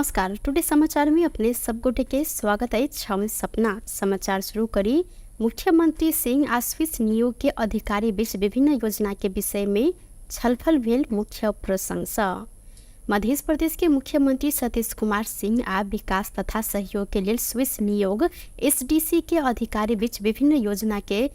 नमस्कार। टुडे समाचार में अपने सब गोटे के स्वागत है। हम सपना समाचार शुरू करी। मुख्यमंत्री सिंह आ स्विस नियोग के अधिकारी बीच विभिन्न योजना के विषय में छलफल भेल। मुख्य प्रसंग मध्य प्रदेश के मुख्यमंत्री सतीश कुमार सिंह आ विकास तथा सहयोग के लिए स्विस नियोग एसडीसी के अधिकारी बीच विभिन्न योजना के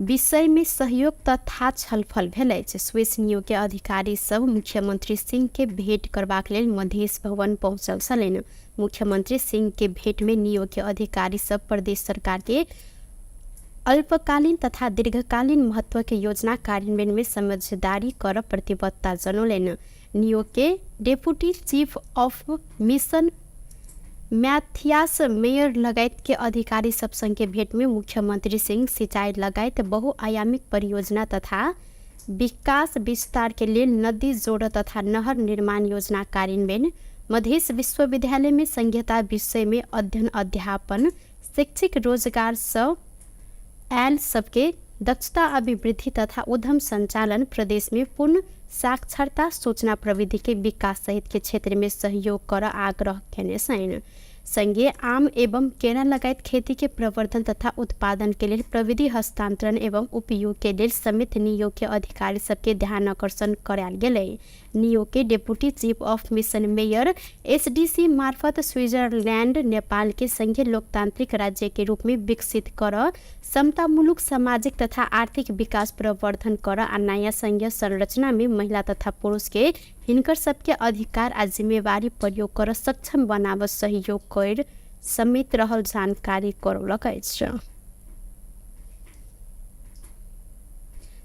विषय में सहयोग तथा छलफल भेल। स्विस नियोग के अधिकारी सब मुख्यमंत्री सिंह के भेंट करबाक लेल मधेश भवन पहुंचल छलनि। मुख्यमंत्री सिंह के भेंट में नियोग के अधिकारी सब प्रदेश सरकार के अल्पकालीन तथा दीर्घकालीन महत्व के योजना कार्यान्वयन में समझदारी कर प्रतिबद्धता जनौलनि। नियोग के deputy chief of mission Mathias Meyer लगायत के अधिकारी सब संग के भेंट में मुख्यमंत्री सिंह सिंचाई लगायत बहुआयामिक परियोजना तथा विकास विस्तार के लिए नदी जोड़ तथा नहर निर्माण योजना कार्यान्वयन, मधेश विश्वविद्यालय में संघीयता विषय में अध्ययन अध्यापन, शैक्षिक रोजगार सब एल सबके दक्षता अभिवृद्धि तथा उद्यम संचालन, प्रदेश में पूर्ण साक्षरता, सूचना प्रविधि के विकास सहित के क्षेत्र में सहयोग कर आग्रह केने छन्। संगे आम एवं केरा लगायत खेती के प्रवर्धन तथा उत्पादन के लिए प्रविधि हस्तांतरण एवं उपयोग के लिए समेत नियोग के अधिकारी सबके ध्यान आकर्षण करायल गेलै। नियोग के deputy chief of mission mayor SDC मार्फत स्विट्जरलैंड नेपाल के संघीय लोकतांत्रिक राज्य के रूप में विकसित कर समतामूलक सामाजिक तथा आर्थिक विकास प्रवर्धन कर आ नया संघीय संरचना में महिला तथा पुरुष के हिनकर सबके अधिकार आ जिम्मेवारी प्रयोग कर सक्षम बनाव सहयोग कर समेत रहल जानकारी करौलक अछि।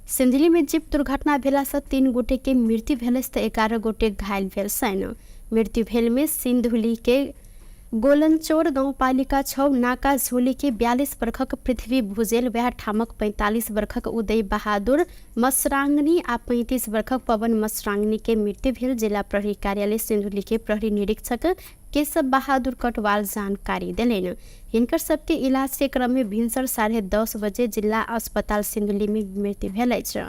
सिंधली में जीप दुर्घटना भेला से 3 गोटे के मृत्यु भेल त 11 गोटे घायल भेल छन्। मृत्यु भेल में सिंधुली के गोलनचोर गाउँपालिका 6 नाका झोली के 42 वर्षक पृथ्वी भुजेल, वह ठामक 45 वर्षक उदय बहादुर मसरांगनी आ 35 वर्षक पवन मसरांगनी के मृत्यु भेल। जिला प्रहरी कार्यालय सिंधुली के प्रहरी निरीक्षक केशव बहादुर कटवाल जानकारी दिलेन। हिनकर सबके इलाज के क्रम में भिनसर 10:30 बजे जिला अस्पताल सिंधुली में मृत्यु भेल अछि।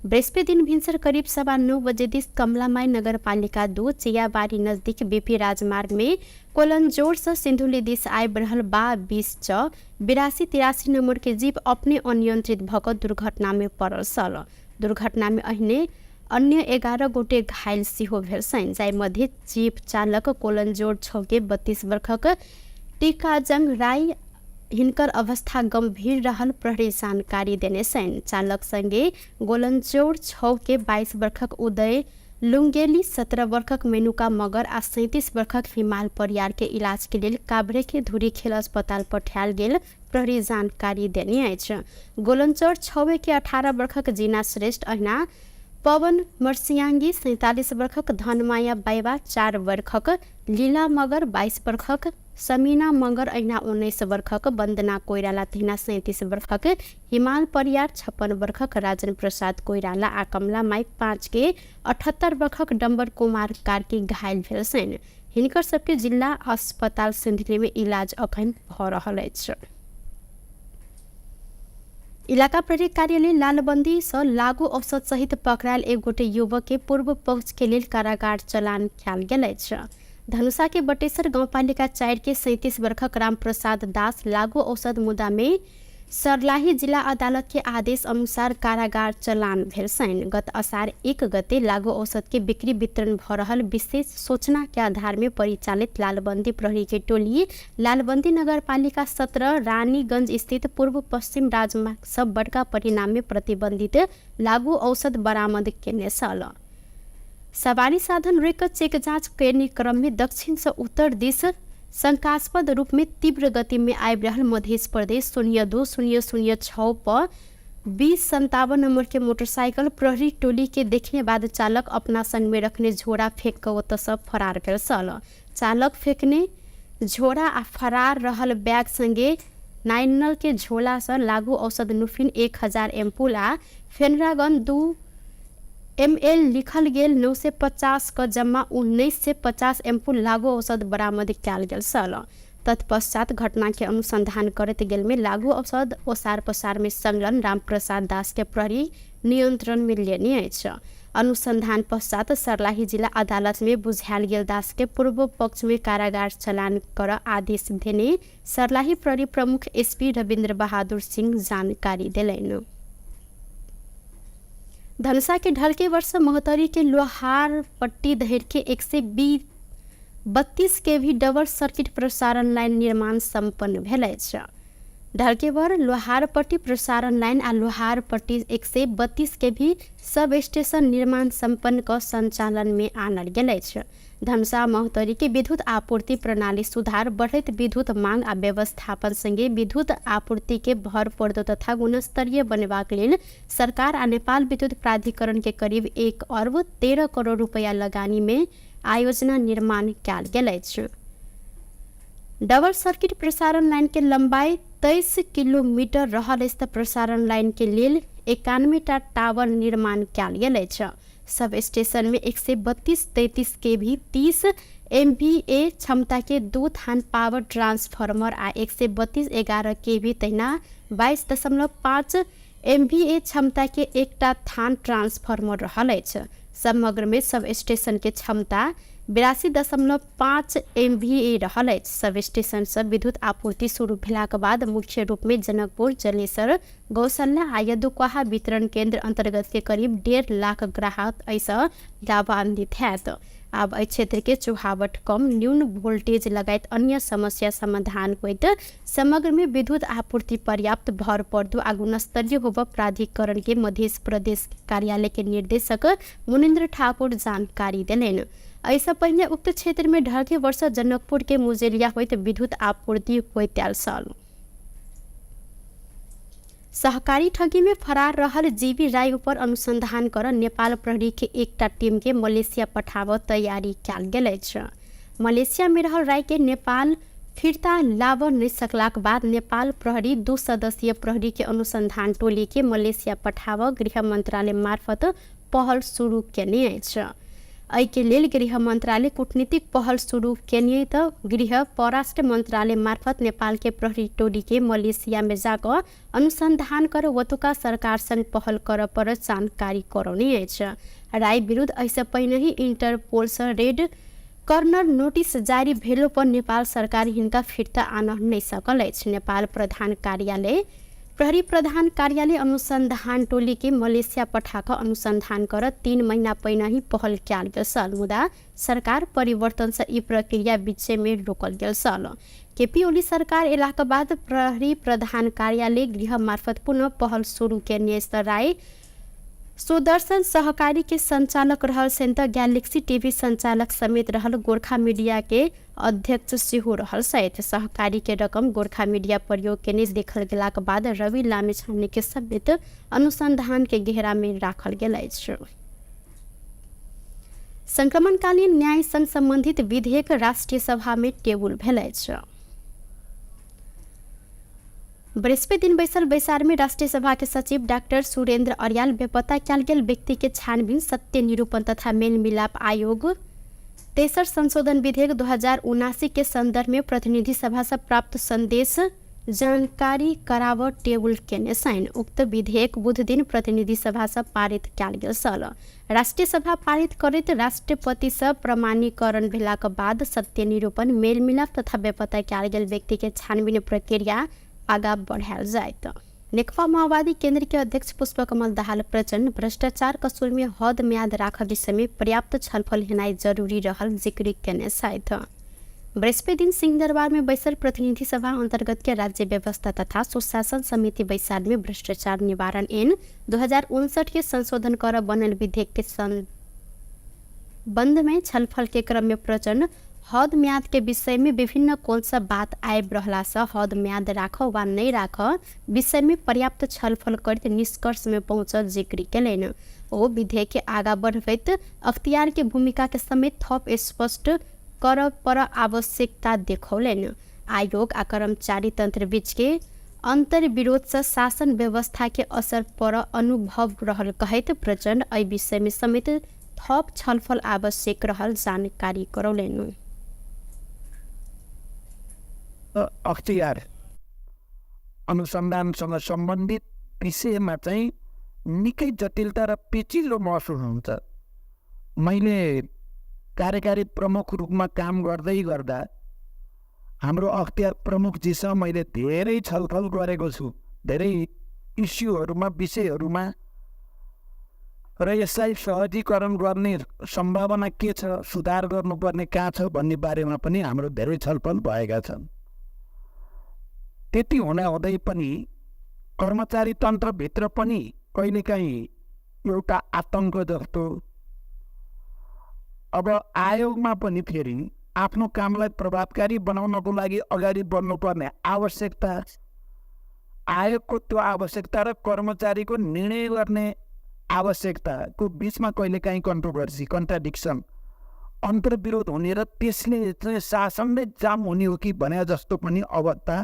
बृहस्पति दिन भिनसर करीब 9:15 बजे दिस कमलामाई नगर पालिका 2 चियाबारी नजदीक बीपी राजमार्ग में कोलनजोड़ से सिंधुली दिस आबि रहल 8283 नंबर के जीप अपने अनियंत्रित भऽ दुर्घटना में पड़ल छल। दुर्घटना में अहिने अन्य 11 गोटे घायल सेहो भेल छन्, जाहि मध्य जीप चालक कोलनजोड़ 6 के 32 वर्षक टीकाजंग राय हिनकर अवस्था गंभीर रहल प्रहरी जानकारी देने छन्। चालक संगे गोलनजोड़ 6 के 22 वर्षक उदय लुंगेली, 17 वर्षक मेनुका मगर आ 37 वर्षक हिमाल परियार के इलाज के लिए काभ्रे के धुरी खेल अस्पताल पठायल गेल प्रहरी जानकारी देने अछि। गोलनचोड़ 6 के 18 वर्षक जीना श्रेष्ठ, अहिना पवन मर्सियांगी 47 वर्षक, धनमाया बैबा 4 वर्षक, लीला मगर 22 वर्षक, समीना मगर अहिना 19 वर्षक, वंदना कोइराला तिहना 37 वर्षक, हिमाल परियार 56 वर्षक, राजन प्रसाद कोइराला आ कमला माई 5 के 78 वर्षक डम्बर कुमार कार्की घायल भेल छन्। हिनकर सबके जिला अस्पताल सिंधुली में इलाज अखन भऽ रहल अछि। इलाका प्रहरी कार्यालय लालबंदी से लागू औषध सहित पकड़ायल 1 गोटे युवक के पूर्व पक्ष के लिए कारागार चलान कयल गेल अछि। धनुषा के बटेसर गाउँपालिका 4 के 37 वर्षक राम प्रसाद दास लागू औषध मुद्दा में सर्लाही जिला अदालत के आदेश अनुसार कारागार चलान भेल छन्। गत असार 1 गते लागू औषध के बिक्री वितरण भ रहल विशेष सूचना के आधार में परिचालित लालबंदी प्रहरी के टोली लालबंदी नगरपालिका 17 रानीगंज स्थित पूर्व पश्चिम राजमार्ग सब बड़का परिणाम में प्रतिबंधित लागू औषध बरामद केने छल। सवारी साधन रोक चेक जांच करने क्रम में दक्षिण से उत्तर दिश शंकास्पद रूप में तीव्र गति में आबि रहल मध्य प्रदेश 02006 पर 2057 नंबर के मोटरसाइकिल प्रहरी टोली के देखने बाद चालक अपना संग में रखने झोरा फेंक कर ओतऽ से फरार भेल छल। चालक फेंकने झोरा आ फरार रहल बैग संगे नाइनल के झोला से लागू औषध नुफिन 1000 एम्पूल आ फेनरागन 2 ml लिखल गेल 950 का जम्मा 1950 एम्पूल लागू औषध बरामद कयल गेल छल। तत्पश्चात घटना के अनुसंधान करते गेल में लागू औषध ओसार पसार में संलग्न रामप्रसाद दास के प्रहरी नियंत्रण में लेने अछि। अनुसंधान पश्चात सर्लाही जिला अदालत में बुझायल गेल दास के पूर्व पक्ष में कारागार चलान कर आदेश देने सर्लाही प्रहरी प्रमुख एसपी रविन्द्र बहादुर सिंह जानकारी दिलैन। धनुषा के ढलके वर्ष महोत्तरी के लोहार पट्टी दहेर के 132 केवी डबल सर्किट प्रसारण लाइन निर्माण सम्पन्न भेल छ। ढलकेवर लोहारपट्टी प्रसारण लाइन आ लोहारपट्टी 132 केवी सब स्टेशन निर्माण सम्पन्न क संचालन में आनल गेल छ। धनुषा महोत्तरी के विद्युत आपूर्ति प्रणाली सुधार, बढ़त विद्युत मांग आ व्यवस्थापन संगे विद्युत आपूर्ति के भरपर्दो तथा गुणस्तरीय बनेबाक लेल सरकार आ नेपाल विद्युत प्राधिकरण के करीब 1 अर्ब 13 करोड़ रुपया लगानी में आयोजना निर्माण कयल गेल छ। डबल सर्किट प्रसारण लाइन के लंबाई 23 किलोमीटर रहल यस प्रसारण लाइन के लेल 91 टा टावर निर्माण कयल गेल छ। सब स्टेशन में 132-33 केवी 30 MVA क्षमता के 2 थान पावर ट्रांसफार्मर आ 132-11 केवी तहिना 22.5 MVA क्षमता के 1 टा थान ट्रांसफार्मर रहल छ। समग्र में सब स्टेशन के क्षमता 82.5 MVA रहल अछि। सब स्टेशन सब विद्युत आपूर्ति शुरू भेलाक बाद मुख्य रूप में जनकपुर, जलेसर, गौशाला आ यदुक्वाहा वितरण केंद्र अंतर्गत के करीब 1.5 लाख ग्राहक ऐसा लाभान्वित हैत। अब एहि क्षेत्र के चुहावट कम, न्यून वोल्टेज लगायत अन्य समस्या समाधान होइत समग्र में विद्युत आपूर्ति पर्याप्त भरपर्दो आ गुणस्तरीय होब प्राधिकरण के मध्य प्रदेश कार्यालय के निर्देशक मुनिन्द्र ठाकुर जानकारी दिलैन। ऐसा पहले उक्त क्षेत्र में ढलके वर्ष जनकपुर के मुजेलिया होइत विद्युत आपूर्ति होइत साल। सहकारी ठगी में फरार रहल जीवी राय ऊपर अनुसंधान कर नेपाल प्रहरी के एकटा टीम के मलेशिया पठाब तैयारी कयल गेल छ। मलेशिया में रहल राय के नेपाल फिरता लाब नहीं सकलाक बाद नेपाल प्रहरी 2 सदस्यीय प्रहरी के अनुसंधान टोली के मलेशिया पठाब गृह मंत्रालय मार्फत पहल शुरू केने अछि। एहि के लेल गृह मंत्रालय कूटनीतिक पहल शुरू केने त गृह परराष्ट्र मंत्रालय मार्फत नेपाल के प्रहरी टोली के मलेशिया में जाकर अनुसंधान कर वतुका सरकार संग पहल कर पर जानकारी करौने अछि। राय विरुद्ध ऐसे पहले ही इंटरपोल से रेड कर्नर नोटिस जारी भेलो पर नेपाल सरकार हिनका फिरता आन नहीं सकल अछि। नेपाल प्रहरी प्रधान कार्यालय अनुसंधान टोली के मलेशिया पठाक अनुसंधान कर 3 महीना पहिने ही पहल कयल गेल छल। मुदा सरकार परिवर्तन से ई प्रक्रिया बीच में रोकल गेल छल। केपी ओली सरकार एलाक बाद प्रहरी प्रधान कार्यालय गृह मार्फत पुनः पहल शुरू केने राय सुदर्शन सहकारी के संचालक रहल सेंटर गैलेक्सी टीवी संचालक समेत रहल गोरखा मीडिया के अध्यक्ष सेहो रहल सहित सहकारी के रकम गोरखा मीडिया प्रयोग केने देखल गेलाक बाद रवि लामेछाने के समेत अनुसंधान के घेरा में राखल गेल अछि। संक्रमणकालीन न्याय संग संबंधित विधेयक राष्ट्रीय सभा में टेबुल भेल अछि। बृहस्पति दिन बैसल बैसार में राष्ट्रीय सभा के सचिव डॉक्टर सुरेंद्र अर्याल बेपत्ता कयल गेल व्यक्ति के छानबीन, सत्य निरूपण तथा मेल मिलाप आयोग 63 संशोधन विधेयक 2079 के संदर्भ में प्रतिनिधि सभा से प्राप्त संदेश जानकारी कराव टेबुल केने साइन। उक्त विधेयक बुध दिन प्रतिनिधि सभा से पारित कयल गेल छल। राष्ट्रीय सभा पारित करैत राष्ट्रपति से प्रमाणीकरण भेलाक बाद सत्य निरूपण, मेल मिलाप तथा बेपत्ता कयल गेल व्यक्ति के छानबीन प्रक्रिया आगा बढ़ायल जायत। नेकपा माओवादी केंद्र के अध्यक्ष पुष्पकमल दाहाल प्रचंड भ्रष्टाचार कसूर में हद म्याद राख विषय में पर्याप्त छलफल हेनाई जरूरी रहल जिक्र केने साथ बृहस्पति दिन सिंहदरबार में बैसल प्रतिनिधि सभा अंतर्गत के राज्य व्यवस्था तथा सुशासन समिति बैसार में भ्रष्टाचार निवारण ऐन 2059 के संशोधन कर बनल विधेयक के संबंध में छलफल के क्रम में प्रचंड हद म्याद के विषय में विभिन्न कोण से बात आबि रहला से हद म्याद राख वा नहीं राख विषय में पर्याप्त छलफल करते निष्कर्ष में पहुंचल जिक्र केलैन। ओ विधेयक के आगा बढ़बैत अख्तियार के भूमिका के समेत थप स्पष्ट कर पर आवश्यकता देखौलैन। आयोग आ कर्मचारी तंत्र बीच के अंतर विरोध से शासन व्यवस्था के असर पर अनुभव रहल कहैत प्रचंड एहि विषय में समेत थप छलफल आवश्यक रहल जानकारी करौलैन। अख्तियार अनुसन्धानसँग सम्बन्धित विषयमा चाहिँ निकै जटिलता र पेचिलो महसुस हुन्छ। मैले कार्यकारी प्रमुख रूपमा काम गर्दै गर्दा हाम्रो अख्तियार प्रमुखजीसँग मैले धेरै छलफल गरेको छु, धेरै इस्युहरूमा, विषयहरूमा, र यसलाई सहजीकरण गर्ने सम्भावना के छ, सुधार गर्नुपर्ने कहाँ छ भन्ने बारेमा पनि हाम्रो धेरै छलफल भएका छन्। त्यति हुँदाहुँदै पनि कर्मचारी तन्त्रभित्र पनि कहिलेकाहीँ एउटा आतङ्क जस्तो, अब आयोगमा पनि फेरि आफ्नो कामलाई प्रभावकारी बनाउनको लागि अगाडि बढ्नुपर्ने आवश्यकता, आयोगको त्यो आवश्यकता र कर्मचारीको निर्णय गर्ने आवश्यकताको बिचमा कहिलेकाहीँ कन्ट्रोभर्सी, कन्ट्राडिक्सन, अन्तर्विरोध हुने र त्यसले चाहिँ शासनले जाम हुने हो कि भने जस्तो पनि अवस्था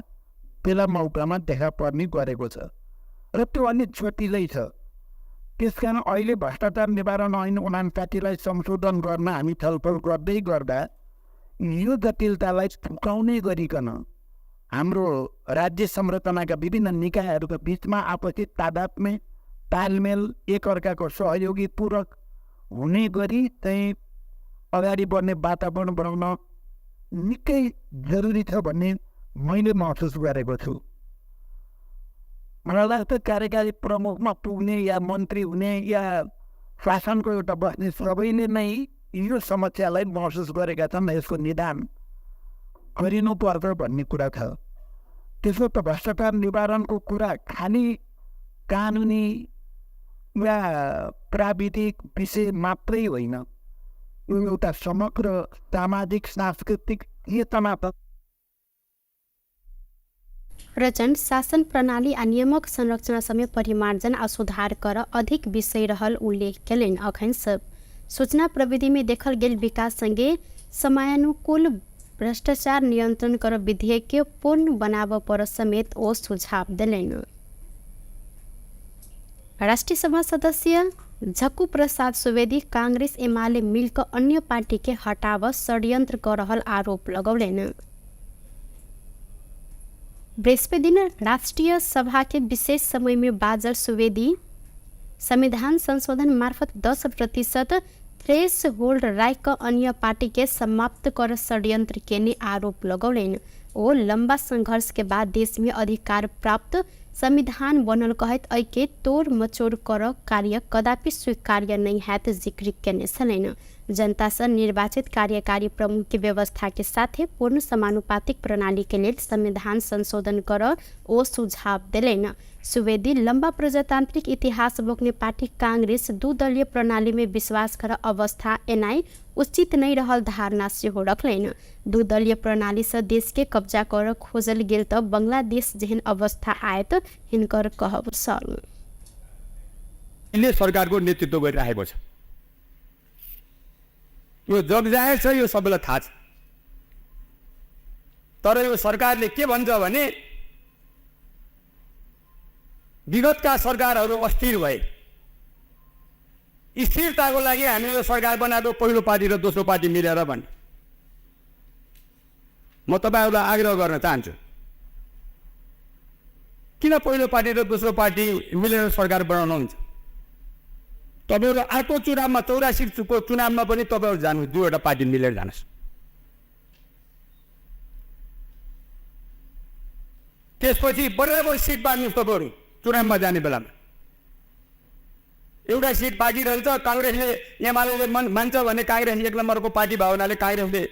बेला मौकामा देखा पर्ने गरेको छ र त्यो अलि जटिलै छ। त्यसकारण अहिले भ्रष्टाचार निवारण ऐन 59 संशोधन गर्न हामी छलफल गर्दै गर्दा यो जटिलतालाई फुकाउने गरिकन हाम्रो राज्य संरचनाका विभिन्न निकायहरूका बिचमा आपसी तादात्म्य, तालमेल, एकअर्काको सहयोगी पूरक हुने गरी चाहिँ अगाडि बढ्ने वातावरण बनाउन निकै जरुरी छ भन्ने मैले महसुस गरेको छु। मलाई लाग्छ कार्यकारी प्रमुखमा पुग्ने या मन्त्री हुने या शासनको एउटा बस्ने सबैले नै यो समस्यालाई महसुस गरेका छन्, यसको निदान गरिनुपर्छ भन्ने कुरा छ। त्यसो त भ्रष्टाचार निवारणको कुरा खालि कानुनी या प्राविधिक विषय मात्रै होइन, यो एउटा समग्र सामाजिक सांस्कृतिक चेतना छ। रचन शासन प्रणाली आ नियमक संरचना समेत परिमार्जन आ सुधार कर अधिक विषय रहल उल्लेख कयलनि। अखन सब सूचना प्रविधि में देखल गेल विकास संगे समयानुकूल भ्रष्टाचार नियंत्रण कर विधेयक के पूर्ण बनाव पर समेत ओ सुझाव दिलनि। राष्ट्रीय सभा सदस्य झक्कू प्रसाद सुवेदी कांग्रेस एमाले मिलकर अन्य पार्टी के हटाव षड्यंत्र कर रहल आरोप लगौलनि। बृहस्पति दिन राष्ट्रीय सभा के विशेष समय में बाजल सुवेदी संविधान संशोधन मार्फत 10% थ्रेस होल्ड राख अन्य पार्टी के समाप्त कर षड्यंत्र के आरोप लगौलनि। ओ लंबा संघर्ष के बाद देश में अधिकार प्राप्त संविधान बनल कहत ऐके तोड़ मचोड़ कर कार्य कदापि स्वीकार्य नहीं हैत जिक्र केने छलनि। जनता से निर्वाचित कार्यकारी प्रमुख की व्यवस्था के साथ पूर्ण समानुपातिक प्रणाली के लिए संविधान संशोधन कर ओ सुझाव दिलनि। सुवेदी लंबा प्रजातांत्रिक इतिहास बोक्ने पार्टी कांग्रेस 2 दलीय प्रणाली में विश्वास कर अवस्था एनाई उचित नहीं रहल धारणा से हो रखलनि। 2 दलीय प्रणाली से देश के कब्जा कर खोजल गेल त बांग्लादेश जहन अवस्था आयत हिनकर कहब छल। सरकारको नेतृत्व गरिरहेको छ, यो जग जाहेर छ, यो सबैलाई थाहा छ। तर यो सरकारले के भन्छ भने विगतका सरकारहरू अस्थिर भए, स्थिरताको लागि हामीले यो सरकार बनाएको पहिलो पार्टी र दोस्रो पार्टी मिलेर भन्ने। म तपाईहरुलाई आग्रह गर्न चाहन्छु, किन पहिलो पार्टी र दोस्रो पार्टी मिलेर सरकार बनाउनुहुन्छ? तपाईहरु अर्को चुनावमा 84 को चुनावमा पनि तपाईहरु जानु, 2वटा पार्टी मिलेर जानुस्। त्यसपछि बराबर सिट बाँड्नु तपाईहरु चुनावमा जाने बेलामा। एउटा सिट बाँकी रहन्छ, कांग्रेसले एमालेले मान्छ भने कांग्रेस 1 नम्बरको पार्टी भयो हुनाले कांग्रेसले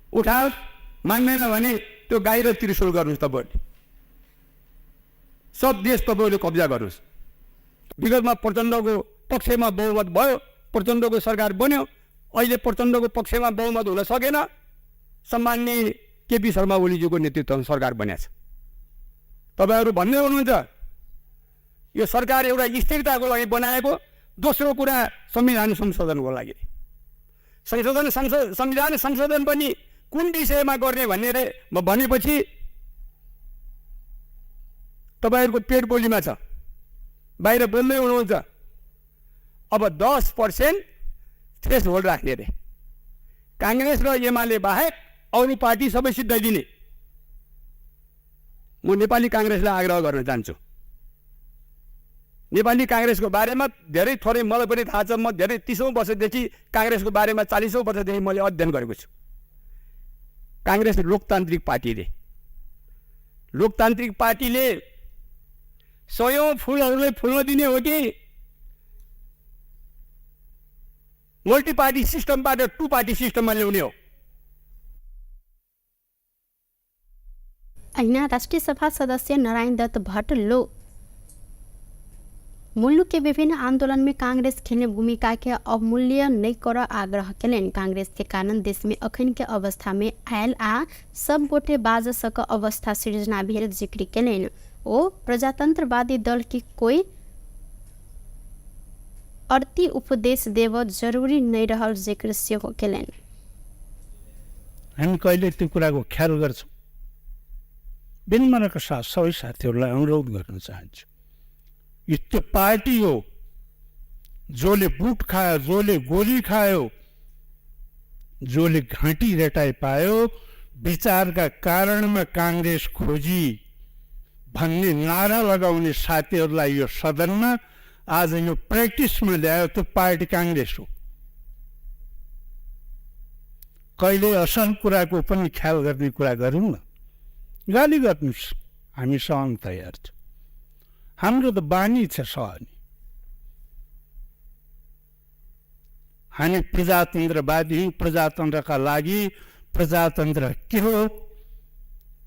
उठाओस्, मान्दैन भने त्यो गाई र त्रिशूल गर्नुस्। तपाईहरुले सब देश तपाईहरुले कब्जा गर्नुस्। विगतमा प्रचण्डको पक्षमा बहुमत भयो, प्रचण्डको सरकार बन्यो। अहिले प्रचण्डको पक्षमा बहुमत हुन सकेन, सम्माननीय केपी शर्मा ओलीज्यूको नेतृत्वमा सरकार बनेको छ। तपाईहरु भन्दै हुनुहुन्छ यो सरकार एउटा स्थिरताको लागि बनाएको, दोस्रो कुरा संविधान संशोधनको लागि। संविधान संशोधन पनि कुन विषयमा गर्ने भनेपछि तपाईहरुको पेट बोलीमा छ, बाहिर बोल्दै हुनुहुन्छ। अब 10% थ्रेस होल्ड राख्ने रे, कांग्रेस र एमाले बाहेक अरू पार्टी सबै सिद्धाइदिने। म नेपाली कांग्रेसलाई आग्रह गर्न चाहन्छु, नेपाली काङ्ग्रेसको बारेमा धेरै थोरै मलाई पनि थाहा छ। म धेरै 30औं वर्षदेखि काङ्ग्रेसको बारेमा 40औं वर्षदेखि मैले अध्ययन गरेको छु। काङ्ग्रेस लोकतान्त्रिक पार्टीले सयौं फुलहरूलाई फुल्न दिने हो कि मल्टी पार्टी सिस्टमबाट 2 पार्टी सिस्टममा ल्याउने हो? ऐना राष्ट्रीय सभा सदस्य नारायण दत्त भट्ट मुल्क के विभिन्न आंदोलन में कांग्रेस खेलने भूमिका के अवमूल्य नहीं कर आग्रह करें। कांग्रेस के कारण देश में अखन के अवस्था में आयल आ सब गोटे बाज सक अवस्था सृजना भेल जिक्र करें। ओ प्रजातंत्रवादी दल की कोई अर्थी उपदेश देव जरूरी नहीं रहल जिक्र से हो करें। हामी कहिले त्यो कुराको ख्याल गर्छौँ। विनम्रका साथ सबै साथीहरूलाई अनुरोध गर्न चाहन्छु, यो त्यो पार्टी हो जसले बुट खायो, जसले गोली खायो, जसले घाँटी रेटाइ पायो, विचारका कारणमा काङ्ग्रेस खोजी भन्ने नारा लगाउने साथीहरूलाई यो सदनमा आज यो प्र्याक्टिसमा ल्यायो। त्यो पार्टी काङ्ग्रेस हो। कहिले असल कुराको पनि ख्याल गर्ने कुरा गरौँ न। गाली गर्नुहोस्, हामी सहन तयार छौँ। हाम्रो त बानी छ सहने। हामी प्रजातन्त्रवादी हौँ। प्रजातन्त्रका लागि प्रजातन्त्र के हो,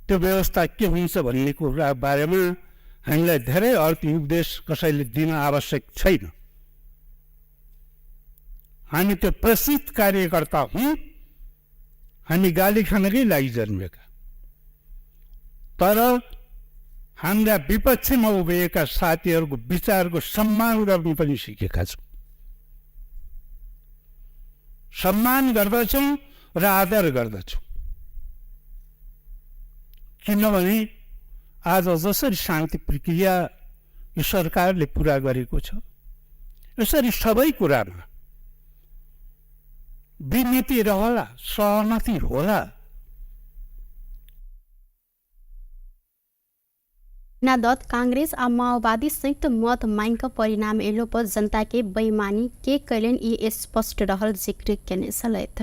त्यो व्यवस्था के हुन्छ भन्ने कुरा बारेमा हामीलाई धेरै अर्थी उपदेश कसैले दिन आवश्यक छैन। हामी त्यो प्रसिद्ध कार्यकर्ता हौँ। हामी गाली खानकै लागि जन्मेका, तर हाम्रा विपक्षमा उभिएका साथीहरूको विचारको सम्मान गर्नु पनि सिकेका छौँ। सम्मान गर्दछौँ र आदर गर्दछौँ। किनभने आज जसरी शान्ति प्रक्रिया यो सरकारले पुरा गरेको छ, यसरी सबै कुरामा विमिति रहला, सहमति होला। दत्त कांग्रेस और माओवादी संयुक्त मत मांग का परिणाम एलो पर जनता के बेईमानी के कैलन ये स्पष्ट रहल जिक्र केने सलैथ।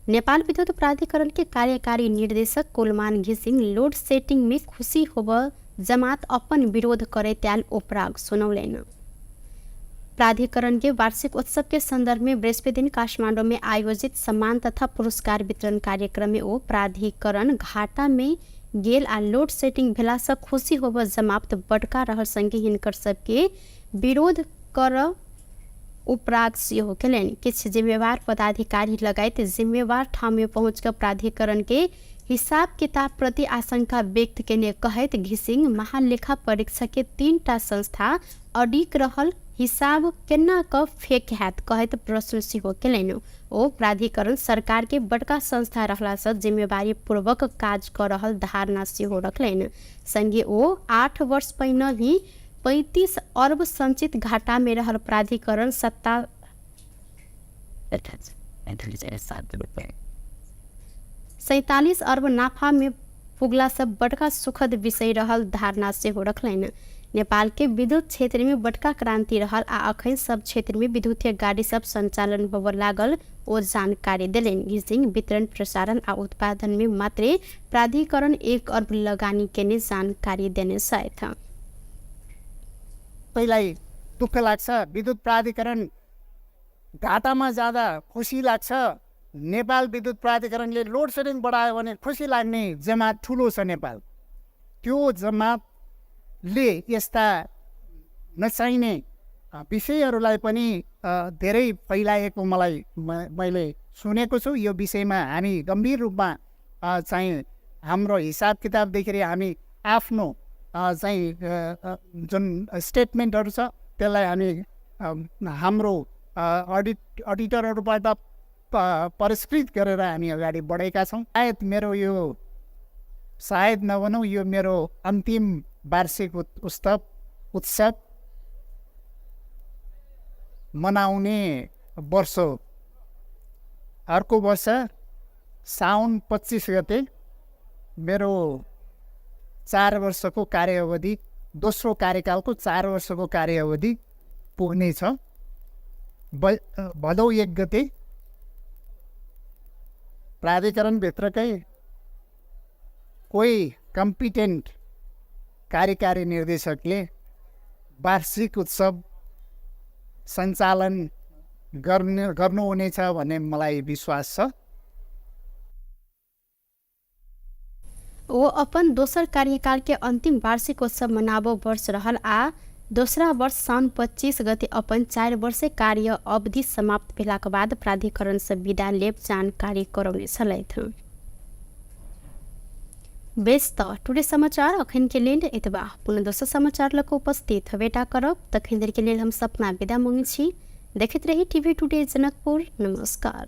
नेपाल विद्युत प्राधिकरण के कार्यकारी निर्देशक कुलमान घिसिङ लोड सेटिंग में खुशी होब जमात अपन विरोध करे त्याल उपराग सुनौलेन। प्राधिकरण के वार्षिक उत्सव के संदर्भ में बृहस्पति दिन काठमांडू में आयोजित सम्मान तथा पुरस्कार वितरण कार्यक्रम में ओ प्राधिकरण घाटा में गेल आ लोड सेटिंग भेला से खुशी होब जमात बटका रहल संगे हिनकर सबके विरोध कर उपराग सेहो केलनि। किछ जिम्मेवार पदाधिकारी लगायत जिम्मेवार ठाउँ में पहुँचकर प्राधिकरण के हिसाब किताब प्रति आशंका व्यक्त केने कहत घिसिङ महालेखा परीक्षक के 3टा संस्था अडिक रहल हिसाब केना क फेक हैत कहत प्रश्न सेहो केलनि। ओ प्राधिकरण सरकार के बड़का संस्था रहला से जिम्मेवारी पूर्वक काज कर रहल धारणा सेहो रखलनि। संगे ओ 8 वर्ष पहिने ही 35 अर्ब संचित घाटा में रहल प्राधिकरण 47 अर्ब नाफा में पुगला सब बड़का सुखद विषय रहल धारणा से हो रखलनि। नेपाल के विद्युत क्षेत्र में बड़का क्रांति रहल आ अखन सब क्षेत्र में विद्युतीय गाड़ी सब संचालन होब लागल ओ जानकारी दिलेन। घिसिङ वितरण प्रसारण आ उत्पादन में मात्रै प्राधिकरण 1 अर्ब लगानी केने जानकारी देने साथ पहिलाई दुःख लाग्छ। विद्युत प्राधिकरण घाटामा जाँदा खुसी लाग्छ। नेपाल विद्युत प्राधिकरणले लोड सेडिङ बढायो भने खुसी लाग्ने जमात ठुलो छ नेपाल। त्यो जमातले यस्ता नचाहिने विषयहरूलाई पनि धेरै फैलाएको मैले सुनेको छु। यो विषयमा हामी गम्भीर रूपमा चाहिँ हाम्रो हिसाब किताब देखेर हामी आफ्नो चाहिँ जुन स्टेटमेन्टहरू छ त्यसलाई हामी हाम्रो अडिटरहरूबाट परिष्कृत गरेर हामी अगाडि बढेका छौँ। सायद नभनौँ यो मेरो अन्तिम वार्षिक उत्सव मनाउने वर्ष हो। अर्को वर्ष साउन 25 गते मेरो 4 वर्षको कार्य अवधि दोस्रो कार्यकालको 4 वर्षको कार्यावधि पुग्नेछ। भदौ 1 गते प्राधिकरणभित्रकै कोही कम्पिटेन्ट कार्यकारी निर्देशकले वार्षिक उत्सव सञ्चालन गर्नुहुनेछ भन्ने मलाई विश्वास छ। वो अपन दोसर कार्यकाल के अंतिम वार्षिक उत्सव मनाबो वर्ष रहल आ दोसरा वर्ष साउन 25 गते अपन 4 वर्ष कार्य अवधि समाप्त भेलाक बाद प्राधिकरण से विदा लेब जानकारी करौने छलैथ। बेस त टुडे समाचार अखन के लेल एतबा पुनः दोसर समाचार लक उपस्थित भेटा करब तखन देर के लेल हम सपना विदा मांगे छी। देखैत रही टीवी टुडे जनकपुर। नमस्कार।